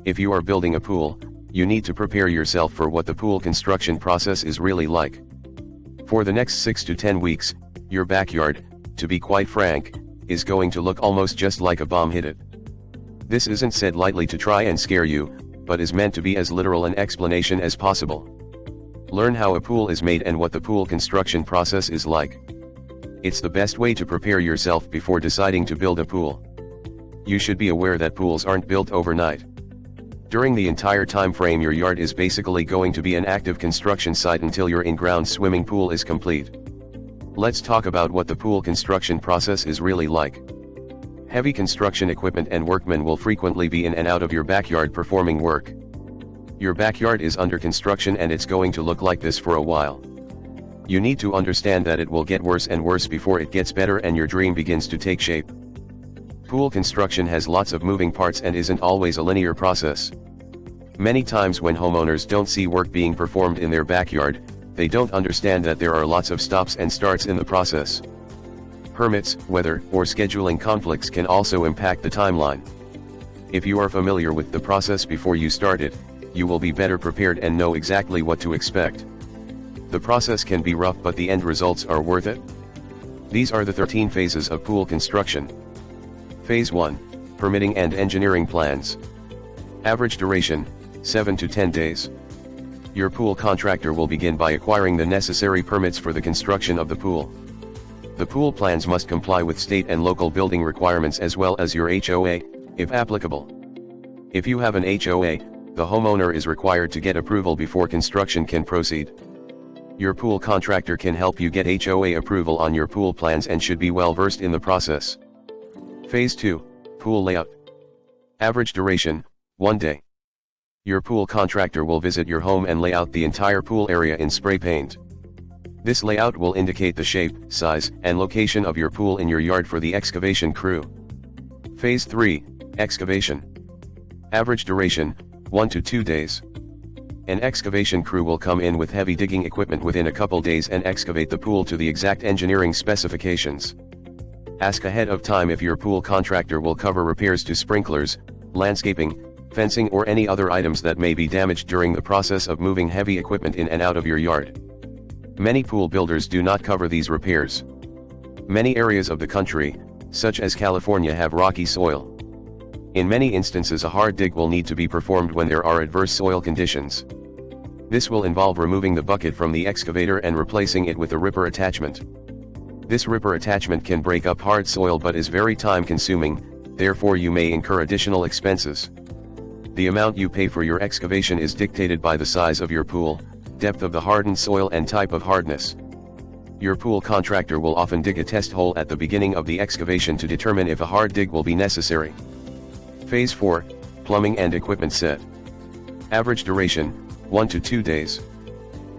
If you are building a pool, you need to prepare yourself for what the pool construction process is really like. For the next 6 to 10 weeks, your backyard, to be quite frank, is going to look almost just like a bomb hit it. This isn't said lightly to try and scare you, but is meant to be as literal an explanation as possible. Learn how a pool is made and what the pool construction process is like. It's the best way to prepare yourself before deciding to build a pool. You should be aware that pools aren't built overnight. During the entire time frame, your yard is basically going to be an active construction site until your in-ground swimming pool is complete. Let's talk about what the pool construction process is really like. Heavy construction equipment and workmen will frequently be in and out of your backyard performing work. Your backyard is under construction and it's going to look like this for a while. You need to understand that it will get worse and worse before it gets better and your dream begins to take shape. Pool construction has lots of moving parts and isn't always a linear process. Many times when homeowners don't see work being performed in their backyard, they don't understand that there are lots of stops and starts in the process. Permits, weather, or scheduling conflicts can also impact the timeline. If you are familiar with the process before you start it, you will be better prepared and know exactly what to expect. The process can be rough, but the end results are worth it. These are the 13 phases of pool construction. Phase 1, Permitting and Engineering Plans. Average duration, 7 to 10 days. Your pool contractor will begin by acquiring the necessary permits for the construction of the pool. The pool plans must comply with state and local building requirements as well as your HOA, if applicable. If you have an HOA, the homeowner is required to get approval before construction can proceed. Your pool contractor can help you get HOA approval on your pool plans and should be well versed in the process. Phase 2, Pool Layout. Average duration, 1 day. Your pool contractor will visit your home and lay out the entire pool area in spray paint. This layout will indicate the shape, size, and location of your pool in your yard for the excavation crew. Phase 3, Excavation. Average duration, 1 to 2 days. An excavation crew will come in with heavy digging equipment within a couple days and excavate the pool to the exact engineering specifications. Ask ahead of time if your pool contractor will cover repairs to sprinklers, landscaping, fencing, or any other items that may be damaged during the process of moving heavy equipment in and out of your yard. Many pool builders do not cover these repairs. Many areas of the country, such as California, have rocky soil. In many instances, a hard dig will need to be performed when there are adverse soil conditions. This will involve removing the bucket from the excavator and replacing it with a ripper attachment. This ripper attachment can break up hard soil but is very time-consuming, therefore you may incur additional expenses. The amount you pay for your excavation is dictated by the size of your pool, depth of the hardened soil, and type of hardness. Your pool contractor will often dig a test hole at the beginning of the excavation to determine if a hard dig will be necessary. Phase 4, Plumbing and Equipment Set. Average duration, 1 to 2 days.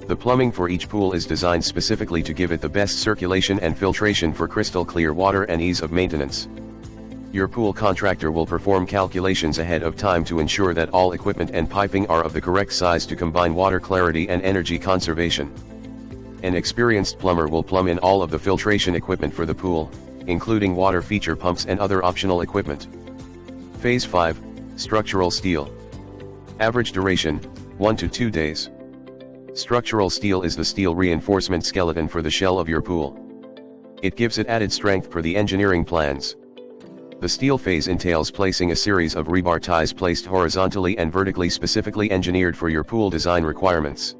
The plumbing for each pool is designed specifically to give it the best circulation and filtration for crystal clear water and ease of maintenance. Your pool contractor will perform calculations ahead of time to ensure that all equipment and piping are of the correct size to combine water clarity and energy conservation. An experienced plumber will plumb in all of the filtration equipment for the pool, including water feature pumps and other optional equipment. Phase 5, Structural Steel. Average duration, 1 to 2 days. Structural steel is the steel reinforcement skeleton for the shell of your pool. It gives it added strength for the engineering plans. The steel phase entails placing a series of rebar ties placed horizontally and vertically specifically engineered for your pool design requirements.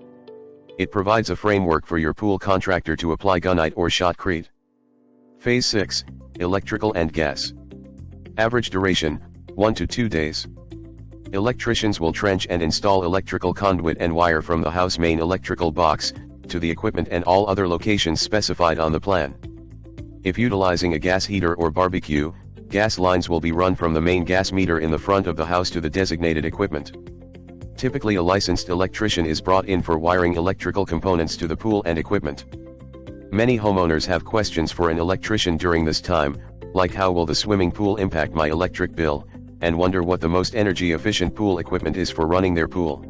It provides a framework for your pool contractor to apply Gunite or Shotcrete. Phase 6, Electrical and Gas. Average duration, 1 to 2 days. Electricians will trench and install electrical conduit and wire from the house main electrical box to the equipment and all other locations specified on the plan. If utilizing a gas heater or barbecue, gas lines will be run from the main gas meter in the front of the house to the designated equipment. Typically, a licensed electrician is brought in for wiring electrical components to the pool and equipment. Many homeowners have questions for an electrician during this time, like how will the swimming pool impact my electric bill, and wonder what the most energy efficient pool equipment is for running their pool.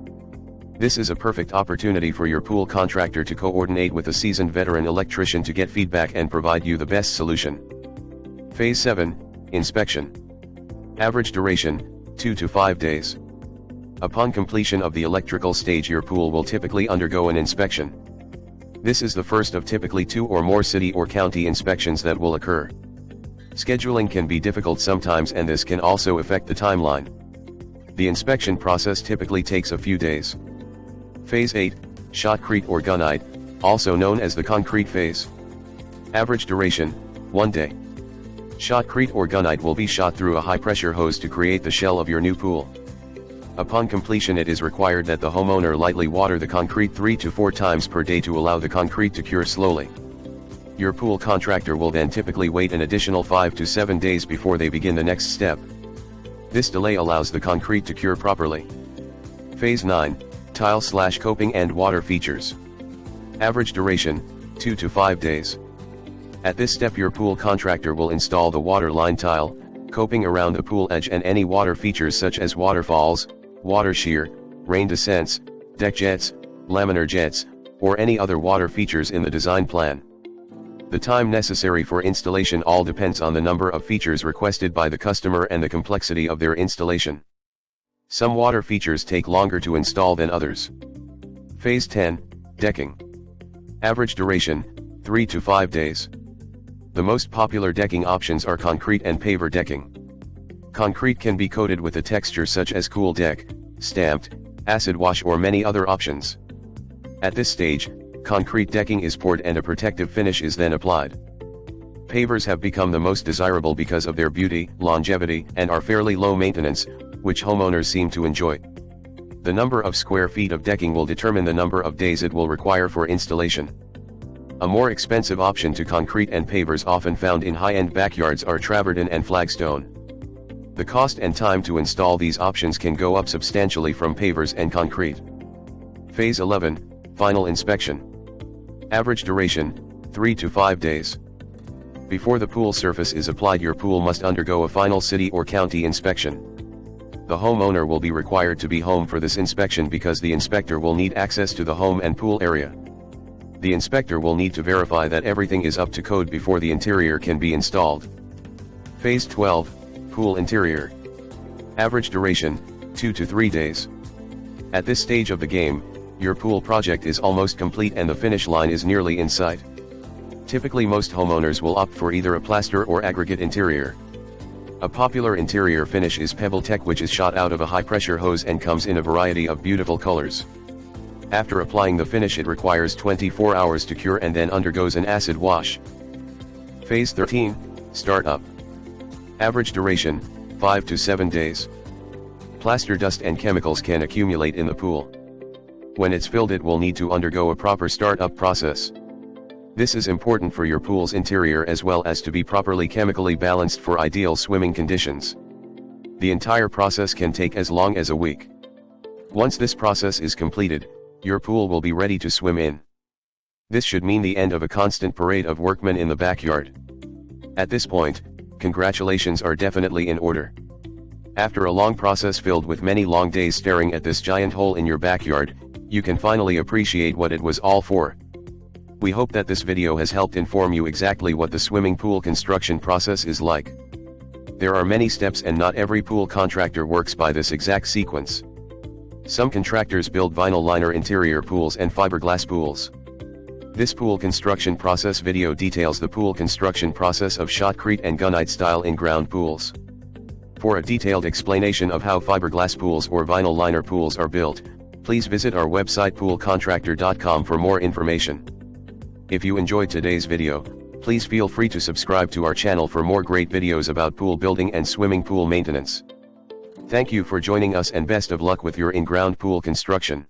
This is a perfect opportunity for your pool contractor to coordinate with a seasoned veteran electrician to get feedback and provide you the best solution. Phase 7, Inspection. Average duration, 2 to 5 days. Upon completion of the electrical stage, your pool will typically undergo an inspection. This is the first of typically 2 or more city or county inspections that will occur. Scheduling can be difficult sometimes, and this can also affect the timeline. The inspection process typically takes a few days. Phase 8, Shotcrete or Gunite, also known as the concrete phase. Average duration, 1 day. Shotcrete or Gunite will be shot through a high-pressure hose to create the shell of your new pool. Upon completion, it is required that the homeowner lightly water the concrete 3 to 4 times per day to allow the concrete to cure slowly. Your pool contractor will then typically wait an additional 5 to 7 days before they begin the next step. This delay allows the concrete to cure properly. Phase 9, Tile/coping and water features. Average duration, 2 to 5 days. At this step, your pool contractor will install the water line tile, coping around the pool edge, and any water features such as waterfalls, water shear, rain descents, deck jets, laminar jets, or any other water features in the design plan. The time necessary for installation all depends on the number of features requested by the customer and the complexity of their installation. Some water features take longer to install than others. Phase 10, Decking. Average duration, 3 to 5 days. The most popular decking options are concrete and paver decking. Concrete can be coated with a texture such as cool deck, stamped, acid wash, or many other options. At this stage, concrete decking is poured and a protective finish is then applied. Pavers have become the most desirable because of their beauty, longevity, and are fairly low maintenance, which homeowners seem to enjoy. The number of square feet of decking will determine the number of days it will require for installation. A more expensive option to concrete and pavers often found in high-end backyards are travertine and flagstone. The cost and time to install these options can go up substantially from pavers and concrete. Phase 11, Final inspection. Average duration, 3 to 5 days. Before the pool surface is applied, your pool must undergo a final city or county inspection. The homeowner will be required to be home for this inspection because the inspector will need access to the home and pool area. The inspector will need to verify that everything is up to code before the interior can be installed. Phase 12, Pool interior. Average duration, 2 to 3 days. At this stage of the game, your pool project is almost complete and the finish line is nearly in sight. Typically, most homeowners will opt for either a plaster or aggregate interior. A popular interior finish is Pebble Tech, which is shot out of a high-pressure hose and comes in a variety of beautiful colors. After applying the finish, it requires 24 hours to cure and then undergoes an acid wash. Phase 13, Startup. Average duration, 5 to 7 days. Plaster dust and chemicals can accumulate in the pool. When it's filled, it will need to undergo a proper startup process. This is important for your pool's interior as well as to be properly chemically balanced for ideal swimming conditions. The entire process can take as long as a week. Once this process is completed, your pool will be ready to swim in. This should mean the end of a constant parade of workmen in the backyard. At this point, congratulations are definitely in order. After a long process filled with many long days staring at this giant hole in your backyard, you can finally appreciate what it was all for. We hope that this video has helped inform you exactly what the swimming pool construction process is like. There are many steps and not every pool contractor works by this exact sequence. Some contractors build vinyl liner interior pools and fiberglass pools. This pool construction process video details the pool construction process of Shotcrete and Gunite style in-ground pools. For a detailed explanation of how fiberglass pools or vinyl liner pools are built, please visit our website poolcontractor.com for more information. If you enjoyed today's video, please feel free to subscribe to our channel for more great videos about pool building and swimming pool maintenance. Thank you for joining us and best of luck with your in-ground pool construction.